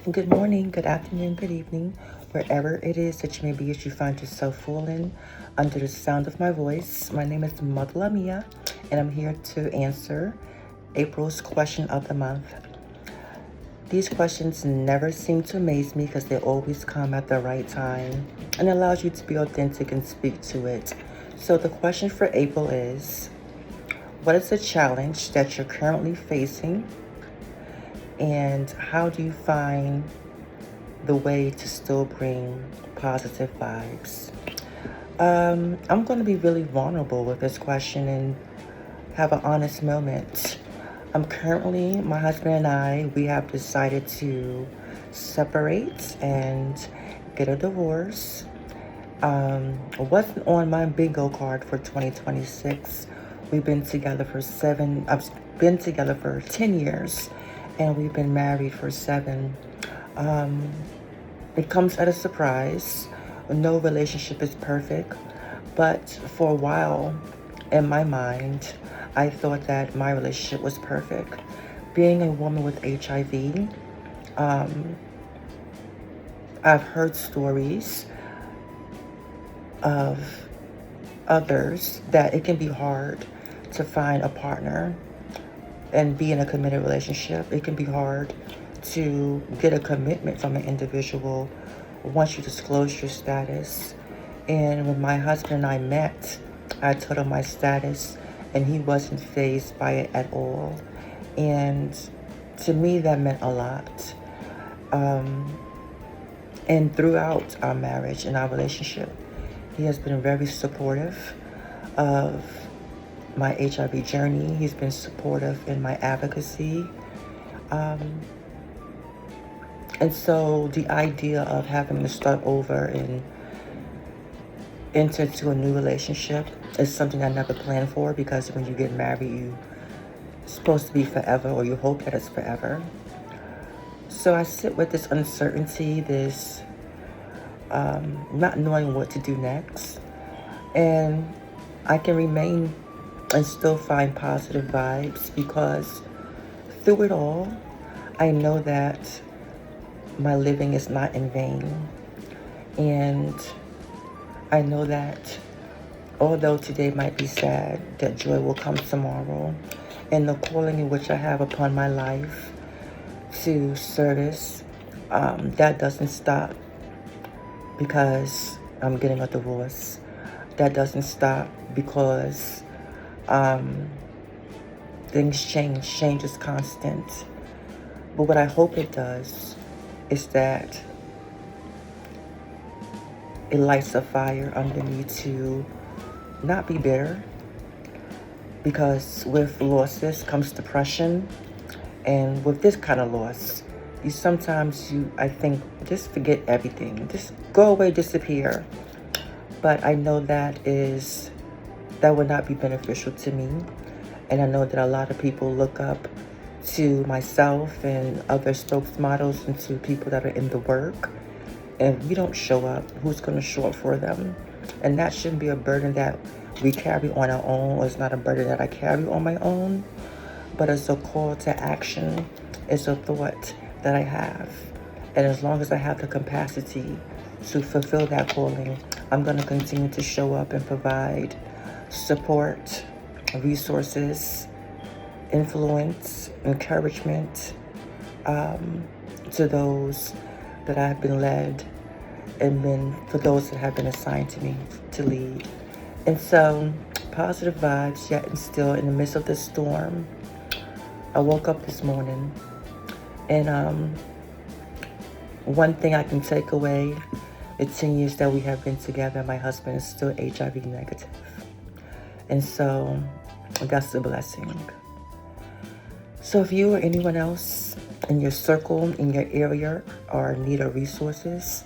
Good morning, good afternoon, good evening, wherever it is that you may be as you find yourself falling under the sound of my voice. My name is Mother LaMia, and I'm here to answer April's question of the month. These questions never seem to amaze me because they always come at the right time and allows you to be authentic and speak to it. So the question for April is, what is the challenge that you're currently facing, and how do you find the way to still bring positive vibes? I'm going to be really vulnerable with this question and have an honest moment. My husband and I, we have decided to separate and get a divorce. Wasn't on my bingo card for 2026. I've been together for 10 years, and we've been married for 7. It comes at a surprise. No relationship is perfect, but for a while, in my mind, I thought that my relationship was perfect. Being a woman with HIV, I've heard stories of others that it can be hard to find a partner and be in a committed relationship. It can be hard to get a commitment from an individual once you disclose your status. And when my husband and I met, I told him my status, and he wasn't fazed by it at all. And to me, that meant a lot. And throughout our marriage and our relationship, he has been very supportive of my HIV journey. He's been supportive in my advocacy. And so the idea of having to start over and enter into a new relationship is something I never planned for, because when you get married, you're supposed to be forever, or you hope that it's forever. So I sit with this uncertainty, this not knowing what to do next. And I can remain and still find positive vibes, because through it all, I know that my living is not in vain. And I know that although today might be sad, that joy will come tomorrow. And the calling in which I have upon my life to service, that doesn't stop because I'm getting a divorce. That doesn't stop because things change. Change is constant. But what I hope it does is that it lights a fire under me to not be bitter, because with losses comes depression. And with this kind of loss, I think, just forget everything. Just go away, disappear. But I know that would not be beneficial to me. And I know that a lot of people look up to myself and other spokesmodels and to people that are in the work. And if we don't show up, who's going to show up for them? And that shouldn't be a burden that we carry on our own, or it's not a burden that I carry on my own, but it's a call to action. It's a thought that I have. And as long as I have the capacity to fulfill that calling, I'm going to continue to show up and provide support, resources, influence, encouragement to those that I've been led, and for those that have been assigned to me to lead. And so, positive vibes, yet and still in the midst of this storm. I woke up this morning, and one thing I can take away, the 10 years that we have been together, my husband is still HIV negative. And so that's a blessing. So if you or anyone else in your circle, in your area, are in need of resources,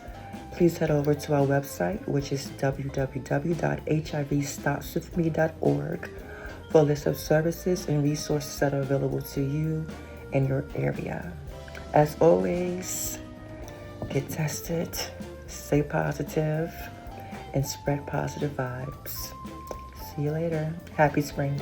please head over to our website, which is www.hivstopswithme.org, for a list of services and resources that are available to you in your area. As always, get tested, stay positive, and spread positive vibes. See you later. Happy spring.